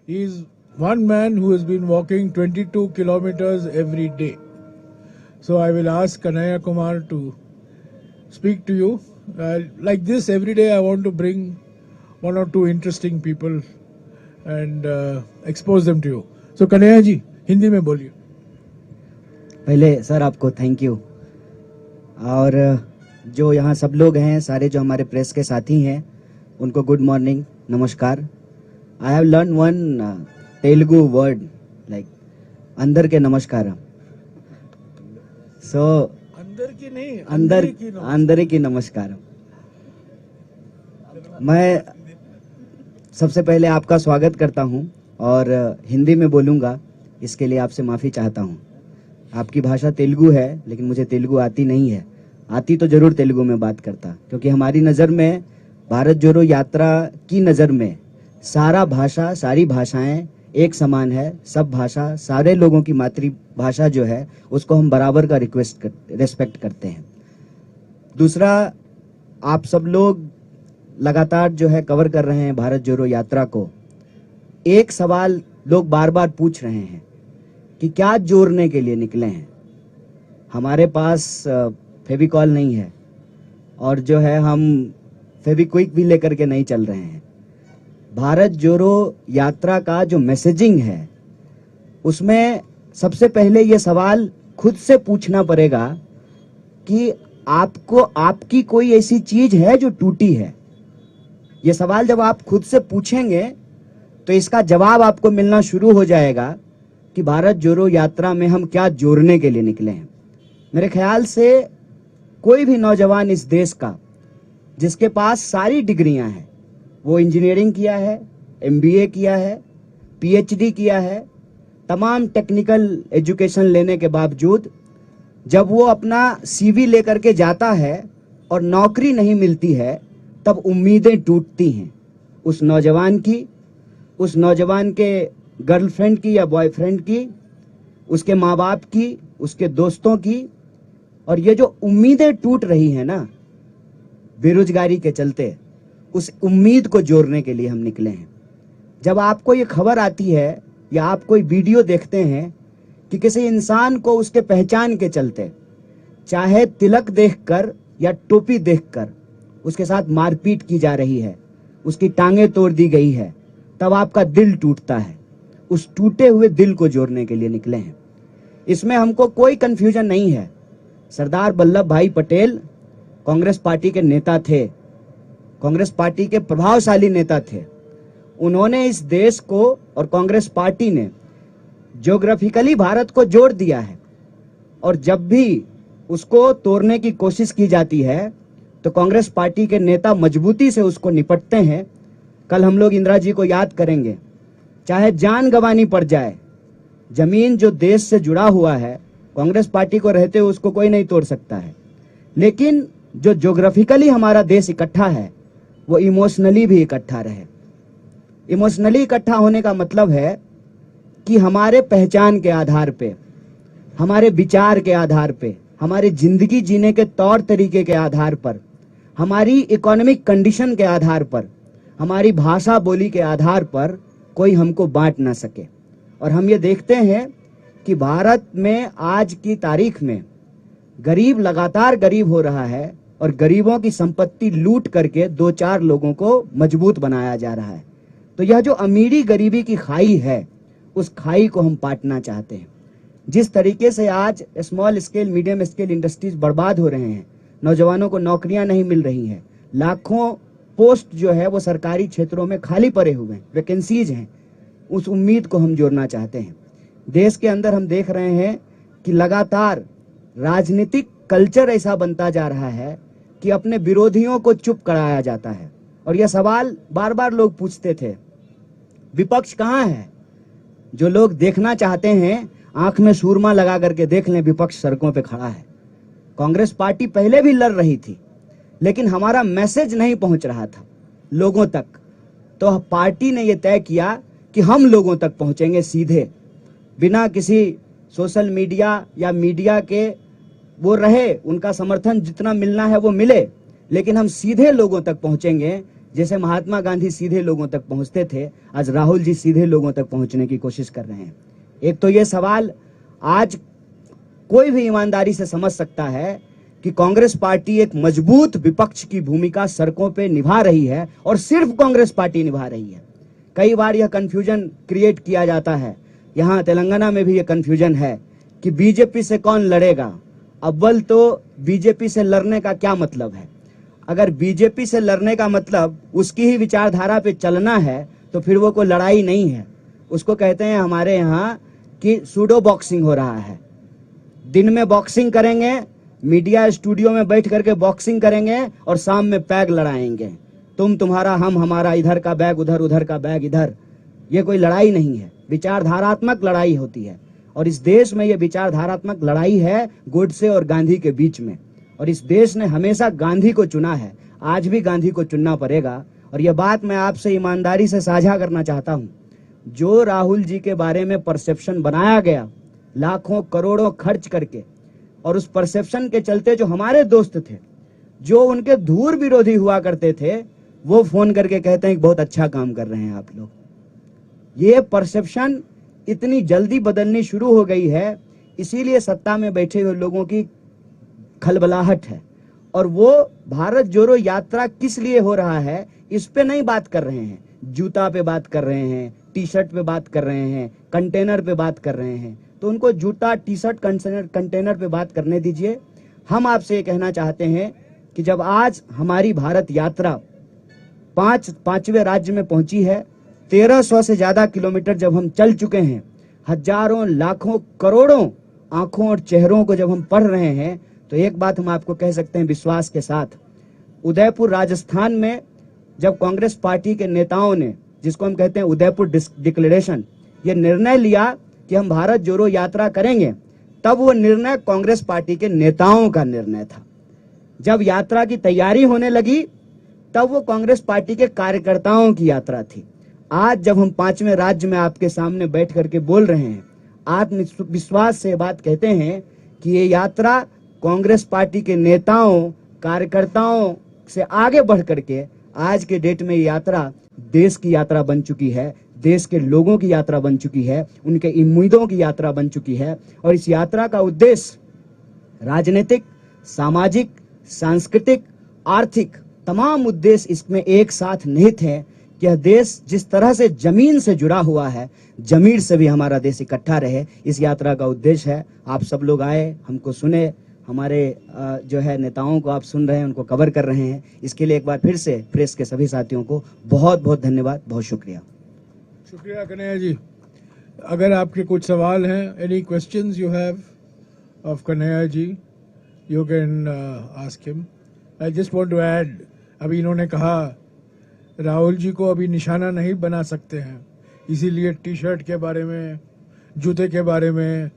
He is one man who has been walking 22 kilometers every day. So I will ask Kanhaiya Kumar to speak to you. Like this, every day I want to bring one or two interesting people and expose them to you. So Kanhaiya ji, Hindi में बोलिए. पहले sir आपको thank you, और जो यहाँ सब लोग हैं, सारे जो हमारे प्रेस के साथी हैं, उनको गुड मॉर्निंग, नमस्कार. I have learn one Telugu word like अंदर के नमस्कार. सो अंदर की नहीं, अंदर की नमस्कार. मैं सबसे पहले आपका स्वागत करता हूं और हिंदी में बोलूंगा, इसके लिए आपसे माफी चाहता हूं. आपकी भाषा तेलुगु है, लेकिन मुझे तेलुगु आती नहीं है. आती तो जरूर तेलुगु में बात करता, क्योंकि हमारी नज़र में, भारत जोड़ो यात्रा की नज़र में, सारी भाषाएं एक समान है. सब भाषा, सारे लोगों की मातृभाषा जो है, उसको हम बराबर का रेस्पेक्ट करते हैं. दूसरा, आप सब लोग लगातार जो है कवर कर रहे हैं भारत जोड़ो यात्रा को. एक सवाल लोग बार बार पूछ रहे हैं कि क्या जोड़ने के लिए निकले हैं. हमारे पास फेविकॉल नहीं है, और जो है हम फेविक्विक भी लेकर के नहीं चल रहे हैं. भारत जोड़ो यात्रा का जो मैसेजिंग है, उसमें सबसे पहले ये सवाल खुद से पूछना पड़ेगा कि आपको, आपकी कोई ऐसी चीज है जो टूटी है. ये सवाल जब आप खुद से पूछेंगे तो इसका जवाब आपको मिलना शुरू हो जाएगा कि भारत जोड़ो यात्रा में हम क्या जोड़ने के लिए निकले हैं. मेरे ख्याल से कोई भी नौजवान इस देश का जिसके पास सारी डिग्रियां हैं, वो इंजीनियरिंग किया है, एमबीए किया है, पीएचडी किया है, तमाम टेक्निकल एजुकेशन लेने के बावजूद जब वो अपना सीवी लेकर के जाता है और नौकरी नहीं मिलती है, तब उम्मीदें टूटती हैं उस नौजवान की, उस नौजवान के गर्लफ्रेंड की या बॉयफ्रेंड की, उसके माँ बाप की, उसके दोस्तों की. और ये जो उम्मीदें टूट रही हैं ना बेरोजगारी के चलते, उस उम्मीद को जोड़ने के लिए हम निकले हैं. जब आपको ये खबर आती है या आप कोई वीडियो देखते हैं कि किसी इंसान को उसके पहचान के चलते, चाहे तिलक देखकर या टोपी देखकर, उसके साथ मारपीट की जा रही है, उसकी टांगें तोड़ दी गई है, तब आपका दिल टूटता है. उस टूटे हुए दिल को जोड़ने के लिए निकले हैं. इसमें हमको कोई कंफ्यूजन नहीं है. सरदार वल्लभ भाई पटेल कांग्रेस पार्टी के नेता थे, कांग्रेस पार्टी के प्रभावशाली नेता थे. उन्होंने इस देश को और कांग्रेस पार्टी ने ज्योग्राफिकली भारत को जोड़ दिया है, और जब भी उसको तोड़ने की कोशिश की जाती है तो कांग्रेस पार्टी के नेता मजबूती से उसको निपटते हैं. कल हम लोग इंदिरा जी को याद करेंगे. चाहे जान गंवानी पड़ जाए, जमीन जो देश से जुड़ा हुआ है, कांग्रेस पार्टी को रहते हुए उसको कोई नहीं तोड़ सकता है. लेकिन जो ज्योग्राफिकली हमारा देश इकट्ठा है, वो इमोशनली भी इकट्ठा रहे. इमोशनली इकट्ठा होने का मतलब है कि हमारे पहचान के आधार पे, हमारे विचार के आधार पे, हमारे जिंदगी जीने के तौर तरीके के आधार पर, हमारी इकोनॉमिक कंडीशन के आधार पर, हमारी भाषा बोली के आधार पर कोई हमको बांट ना सके. और हम ये देखते हैं कि भारत में आज की तारीख में गरीब लगातार गरीब हो रहा है, और गरीबों की संपत्ति लूट करके 2-4 लोगों को मजबूत बनाया जा रहा है. तो यह जो अमीरी गरीबी की खाई है, उस खाई को हम पाटना चाहते हैं. जिस तरीके से आज small scale, medium scale industries बर्बाद हो रहे हैं, नौजवानों को नौकरियां नहीं मिल रही हैं, लाखों पोस्ट जो है वो सरकारी क्षेत्रों में खाली पड़े हुए हैं, वैकेंसीज हैं, उस उम्मीद को हम जोड़ना चाहते हैं. देश के अंदर हम देख रहे हैं कि लगातार राजनीतिक कल्चर ऐसा बनता जा रहा है कि अपने विरोधियों को चुप कराया जाता है. और यह सवाल बार बार लोग पूछते थे, विपक्ष कहाँ है? जो लोग देखना चाहते हैं, आंख में सूरमा लगा करके देख लें, विपक्ष सड़कों पे खड़ा है. कांग्रेस पार्टी पहले भी लड़ रही थी, लेकिन हमारा मैसेज नहीं पहुंच रहा था लोगों तक. तो पार्टी ने यह तय किया कि हम लोगों तक पहुंचेंगे सीधे, बिना किसी सोशल मीडिया या मीडिया के वो रहे, उनका समर्थन जितना मिलना है वो मिले, लेकिन हम सीधे लोगों तक पहुंचेंगे. जैसे महात्मा गांधी सीधे लोगों तक पहुंचते थे, आज राहुल जी सीधे लोगों तक पहुंचने की कोशिश कर रहे हैं। एक तो ये सवाल आज कोई भी ईमानदारी से समझ सकता है कि कांग्रेस पार्टी एक मजबूत विपक्ष की भूमिका सड़कों पे निभा रही है और सिर्फ कांग्रेस पार्टी निभा रही है। कई बार यह कंफ्यूजन क्रिएट किया जाता है, यहाँ तेलंगाना में भी यह कंफ्यूजन है कि बीजेपी से कौन लड़ेगा। अव्वल तो बीजेपी से लड़ने का क्या मतलब है? अगर बीजेपी से लड़ने का मतलब उसकी ही विचारधारा पे चलना है तो फिर वो कोई लड़ाई नहीं है। उसको कहते हैं हमारे यहाँ कि सूडो बॉक्सिंग हो रहा है। दिन में बॉक्सिंग करेंगे, मीडिया स्टूडियो में बैठ करके बॉक्सिंग करेंगे और शाम में पैग लड़ाएंगे। तुम तुम्हारा, हम हमारा, इधर का बैग उधर, उधर का बैग इधर। ये कोई लड़ाई नहीं है, विचारधारात्मक लड़ाई होती है। और इस देश में ये विचारधारात्मक लड़ाई है गोडसे और गांधी के बीच में। और इस देश ने हमेशा गांधी को चुना है, आज भी गांधी को चुनना पड़ेगा। और यह बात मैं आपसे ईमानदारी से साझा करना चाहता हूं, जो राहुल जी के बारे में परसेप्शन बनाया गया लाखों करोड़ों खर्च करके, और उस परसेप्शन के चलते जो हमारे दोस्त थे, जो उनके धूर विरोधी हुआ करते थे, वो फोन करके कहते हैं कि बहुत अच्छा काम कर रहे हैं आप लोग। ये परसेप्शन इतनी जल्दी बदलनी शुरू हो गई है, इसीलिए सत्ता में बैठे हुए लोगों की खलबलाहट है। और वो भारत जोड़ो यात्रा किस लिए हो रहा है इस पे नहीं बात कर रहे हैं, जूता पे बात कर रहे हैं, टी शर्ट पे बात कर रहे हैं, कंटेनर पे बात कर रहे हैं। तो उनको जूता, टी शर्ट, कंटेनर पे बात करने दीजिए। हम आपसे ये कहना चाहते हैं कि जब आज हमारी भारत यात्रा पांचवें राज्य में पहुंची है, 1300 से ज्यादा किलोमीटर जब हम चल चुके हैं, हजारों लाखों करोड़ों आंखों और चेहरों को जब हम पढ़ रहे हैं, तो एक बात हम आपको कह सकते हैं विश्वास के साथ, उदयपुर राजस्थान में जब कांग्रेस पार्टी के नेताओं ने, जिसको हम कहते हैं उदयपुर डिक्लेरेशन, ये निर्णय लिया कि हम भारत जोड़ो यात्रा करेंगे, तब वो निर्णय कांग्रेस पार्टी के नेताओं का निर्णय था। जब यात्रा की तैयारी होने लगी तब वो कांग्रेस पार्टी के कार्यकर्ताओं की यात्रा थी। आज जब हम 5वें राज्य में आपके सामने बैठ करके बोल रहे हैं, आत्मविश्वास से बात कहते हैं कि ये यात्रा कांग्रेस पार्टी के नेताओं, कार्यकर्ताओं से आगे बढ़ करके आज के डेट में ये यात्रा देश की यात्रा बन चुकी है, देश के लोगों की यात्रा बन चुकी है, उनके उम्मीदों की यात्रा बन चुकी है। और इस यात्रा का उद्देश्य राजनीतिक, सामाजिक, सांस्कृतिक, आर्थिक तमाम उद्देश्य इसमें एक साथ निहित हैं कि यह देश जिस तरह से जमीन से जुड़ा हुआ है, जमीन से भी हमारा देश इकट्ठा रहे, इस यात्रा का उद्देश्य है। आप सब लोग आए, हमको सुने, हमारे जो है नेताओं को आप सुन रहे हैं, उनको कवर कर रहे हैं। इसके लिए एक बार फिर से प्रेस के सभी साथियों को बहुत बहुत धन्यवाद, बहुत शुक्रिया। शुक्रिया कन्हैया जी। अगर आपके कुछ सवाल हैं, any questions you have of Kanhaiya ji, you can ask him. I just want to add, अभी इन्होंने कहा राहुल जी को अभी निशाना नहीं बना सकते हैं, इसीलिए टी शर्ट के बारे में, जूते के बारे में,